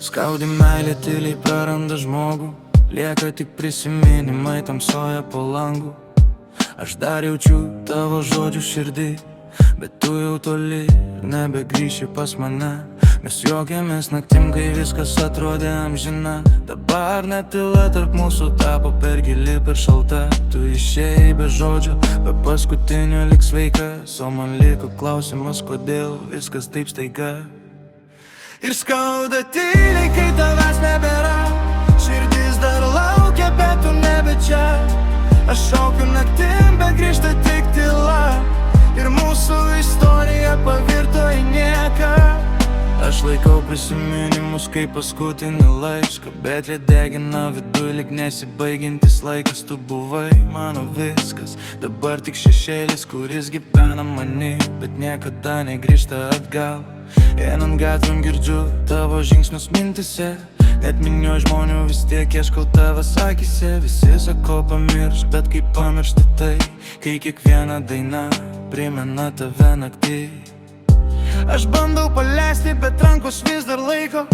Skaudi meilė tyliai praranda žmogų, lieka tik prisiminimai tamsoje po langu. Aš dar jaučiu tavo žodžių širdį, bet tu jau toli ir nebegrįši pas mane. Mes juokėmės naktim, kai viskas atrodė amžina. Dabar net tyla tarp mūsų tapo per gili, per šalta. Tu išėjai be žodžio, be paskutinio lik sveikas, o man liko klausimas, kodėl viskas taip staiga. Ir skauda tyliai, kai tavęs nebėra. Širdis dar laukia, bet tu nebe čia. Aš šaukiu naktim, bet grįžta tik tyla. Ir mūsų istorija pavirto į nieką. Aš laikau prisiminimus kaip paskutinį laišką, bet jie degina viduj lyg nesibaigiantis laikas. Tu buvai mano viskas, dabar tik šešėlis, kuris gyvena many, bet niekada negrįžta atgal. Einant gatvėm girdžiu tavo žingsnius mintise, net minio žmonių vis tiek ieškau tavęs akyse. Visi sako pamirš, bet kaip pamiršti tai, kai kiekviena daina primena tave naktį. Aš bandau paleisti, bet rankos vis dar laiko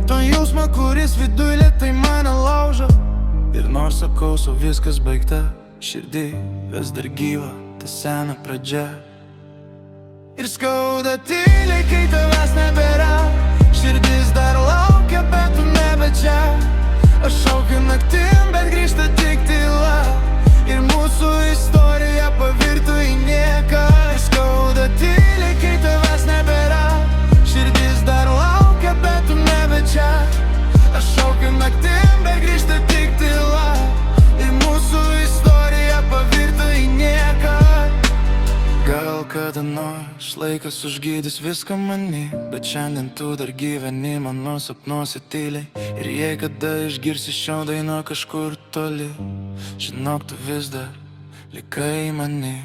to jausmą, kuris viduj lėtai mane laužo. Ir nors sakau, sau viskas baigta, širdį vis dar gyva ta sena pradžia. Ir skauda tyliai, kai tavęs nebėra. Širdis dar laukia, bet tu nebe čia. Aš šaukiu naktim, bet grįžta tik tyla. Ir mūsų istorija pavirto į nieką. Ir skauda tyliai, kai tavęs nebėra. Širdis dar laukia, bet tu nebe čia. Aš šaukiu naktim, bet grįžta tik tyla. Ir mūsų istorija pavirto į nieką. Gal kada nors laikas užgydys viską many, bet šiandien tu dar gyveni mano sapnuose tyliai. Ir jei kada išgirsi šio dainą kažkur toli, žinok, tu vis dar likai many.